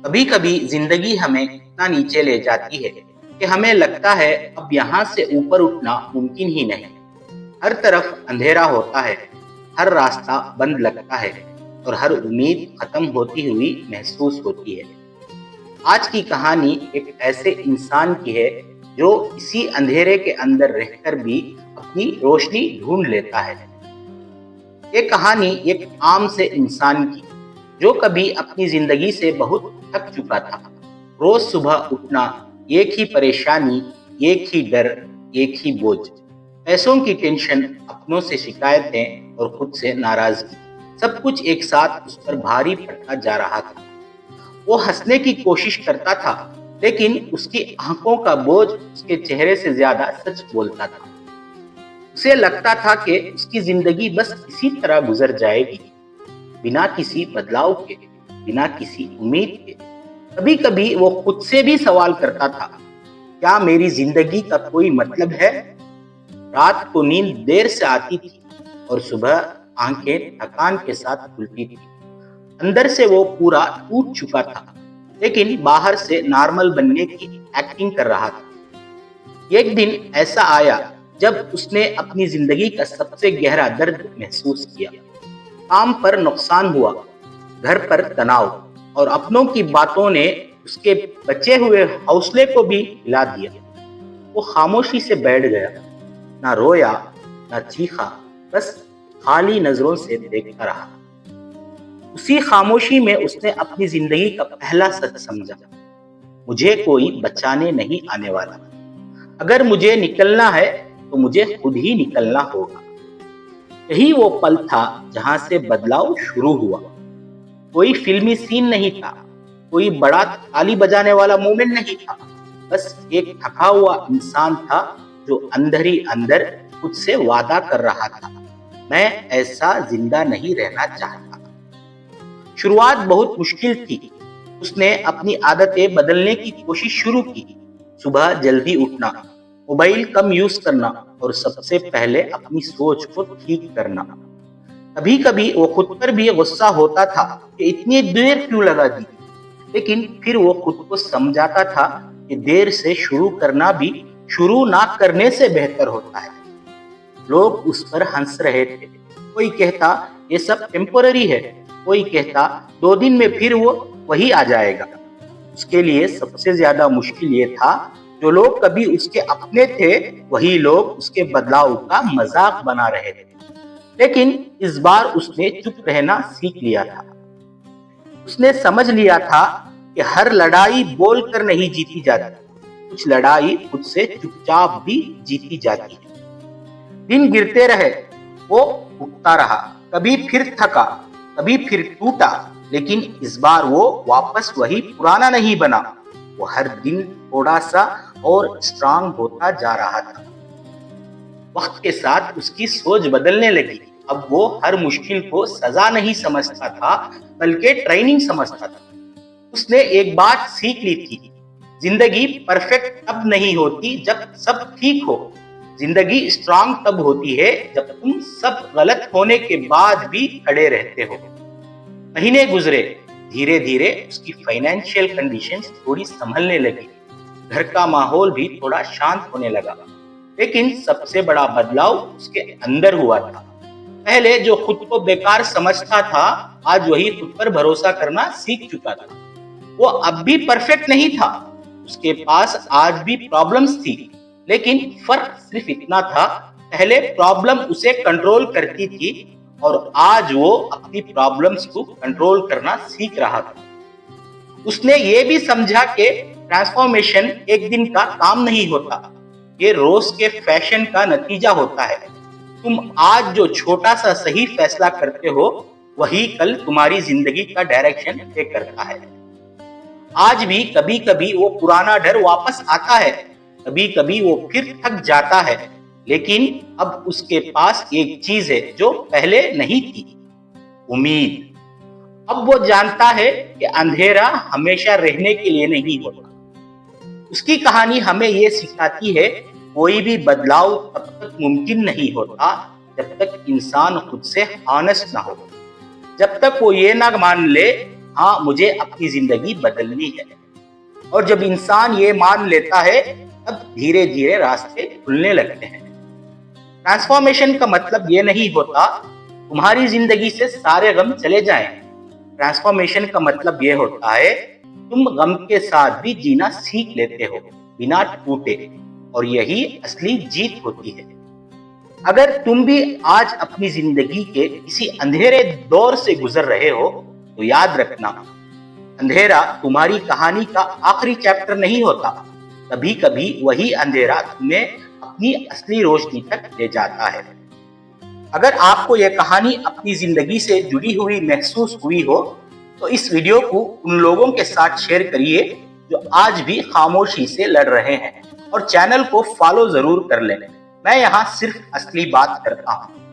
कभी कभी जिंदगी हमें इतना नीचे ले जाती है कि हमें लगता है अब यहाँ से ऊपर उठना मुमकिन ही नहीं। हर तरफ अंधेरा होता है, हर रास्ता बंद लगता है और हर उम्मीद खत्म होती हुई महसूस होती है। आज की कहानी एक ऐसे इंसान की है जो इसी अंधेरे के अंदर रहकर भी अपनी रोशनी ढूंढ लेता है। ये कहानी एक आम से इंसान की जो कभी अपनी जिंदगी से बहुत थक चुका था। रोज सुबह उठना, एक ही परेशानी, एक ही डर, एक ही बोझ, पैसों की टेंशन, अपनों से शिकायतें और खुद से नाराजगी, सब कुछ एक साथ उस पर भारी पड़ता जा रहा था। वो हंसने की कोशिश करता था, लेकिन उसकी आंखों का बोझ उसके चेहरे से ज्यादा सच बोलता था। उसे लगता था कि उसकी जिंदगी बस इसी तरह गुजर जाएगी, बिना किसी बदलाव के, बिना किसी उम्मीद के। कभी कभी वो खुद से भी सवाल करता था, क्या मेरी जिंदगी का कोई मतलब है? रात को नींद देर से आती थी और सुबह आंखें थकान के साथ खुलती थी। अंदर से वो पूरा टूट चुका था, लेकिन बाहर से नॉर्मल बनने की एक्टिंग कर रहा था। एक दिन ऐसा आया जब उसने अपनी जिंदगी का सबसे गहरा दर्द महसूस किया। काम पर नुकसान हुआ, घर पर तनाव और अपनों की बातों ने उसके बचे हुए हौसले को भी हिला दिया। वो खामोशी से बैठ गया, ना रोया, ना चीखा, बस खाली नजरों से देखता रहा। उसी खामोशी में उसने अपनी जिंदगी का पहला सच समझा, मुझे कोई बचाने नहीं आने वाला। अगर मुझे निकलना है तो मुझे खुद ही निकलना होगा। यही वो पल था जहां से बदलाव शुरू हुआ। कोई फिल्मी सीन नहीं था, कोई बड़ा ताली बजाने वाला मोमेंट नहीं था, बस एक थका हुआ इंसान था जो अंदर ही अंदर खुद से वादा कर रहा था, मैं ऐसा जिंदा नहीं रहना चाहता। शुरुआत बहुत मुश्किल थी। उसने अपनी आदतें बदलने की कोशिश शुरू की। सुबह जल्दी उठना, मोबाइल कम यूज करना और सबसे पहले अपनी सोच को ठीक करना। कभी कभी वो खुद पर भी गुस्सा होता था कि इतनी देर क्यों लगा दी, लेकिन फिर वो खुद को समझाता था कि देर से शुरू करना भी शुरू ना करने से बेहतर होता है। लोग उस पर हंस रहे थे। कोई कहता ये सब टेम्पोररी है, कोई कहता 2 दिन में फिर वो वही आ जाएगा। उसके लिए सबसे ज्यादा मुश्किल ये था, जो लोग कभी उसके अपने थे वही लोग उसके बदलाव का मजाक बना रहे थे। लेकिन इस बार उसने चुप रहना सीख लिया था। उसने समझ लिया था कि हर लड़ाई बोलकर नहीं जीती जाती, कुछ लड़ाई खुद से चुपचाप भी जीती जाती है। दिन गिरते रहे, वो उठता रहा, कभी फिर थका, कभी फिर टूटा, लेकिन इस बार वो वापस वही पुराना नहीं बना। वो हर दिन थोड़ा सा और स्ट्रांग होता जा रहा था। वक्त के साथ उसकी सोच बदलने लगी। अब वो हर मुश्किल को सजा नहीं समझता था, बल्कि ट्रेनिंग समझता था। उसने एक बात सीख ली थी, जिंदगी परफेक्ट तब नहीं होती जब सब ठीक हो। जिंदगी स्ट्रांग तब होती है जब तुम सब गलत होने के बाद भी खड़े रहते हो। महीने गुजरे, धीरे धीरे उसकी फाइनेंशियल कंडीशंस थोड़ी संभलने लगी, घर का माहौल भी थोड़ा शांत होने लगा। लेकिन सबसे बड़ा बदलाव उसके अंदर हुआ था। पहले जो खुद को बेकार समझता था, आज वही खुद पर भरोसा करना सीख चुका था। वो अब भी परफेक्ट नहीं था, उसके पास आज भी प्रॉब्लम्स थी, लेकिन फर्क सिर्फ इतना था, पहले प्रॉब्लम उसे कंट्रोल करती थी और आज वो अपनी प्रॉब्लम्स को कंट्रोल करना सीख रहा था। उसने ये भी समझा कि ट्रांसफॉर्मेशन एक दिन का काम नहीं होता, ये रोज के फैशन का नतीजा होता है। तुम आज जो छोटा सा सही फैसला करते हो, वही कल तुम्हारी जिंदगी का डायरेक्शन तय करता है। आज भी कभी कभी वो पुराना डर वापस आता है, कभी कभी वो फिर थक जाता है, लेकिन अब उसके पास एक चीज है जो पहले नहीं थी, उम्मीद। अब वो जानता है कि अंधेरा हमेशा रहने के लिए नहीं होता। उसकी कहानी हमें ये सिखाती है, कोई भी बदलाव तब तक मुमकिन नहीं होता जब तक इंसान खुद से ऑनेस्ट ना हो। जब तक वो ये ना मान ले हाँ, मुझे अपनी जिंदगी बदलनी है। और जब इंसान ये मान लेता है, तब धीरे धीरे रास्ते खुलने लगते हैं। ट्रांसफॉर्मेशन का मतलब ये नहीं होता तुम्हारी जिंदगी से सारे गम चले जाएं। ट्रांसफॉर्मेशन का मतलब ये होता है तुम गम के साथ भी जीना सीख लेते हो, बिना टूटे। और यही असली जीत होती है। अगर तुम भी आज अपनी जिंदगी के किसी अंधेरे दौर से गुजर रहे हो, तो याद रखना, अंधेरा तुम्हारी कहानी का आखिरी चैप्टर नहीं होता। कभी कभी वही अंधेरा तुम्हें अपनी असली रोशनी तक ले जाता है। अगर आपको यह कहानी अपनी जिंदगी से जुड़ी हुई महसूस हुई हो, तो इस वीडियो को उन लोगों के साथ शेयर करिए जो आज भी खामोशी से लड़ रहे हैं, और चैनल को फॉलो जरूर कर लें। मैं यहाँ सिर्फ असली बात करता हूँ।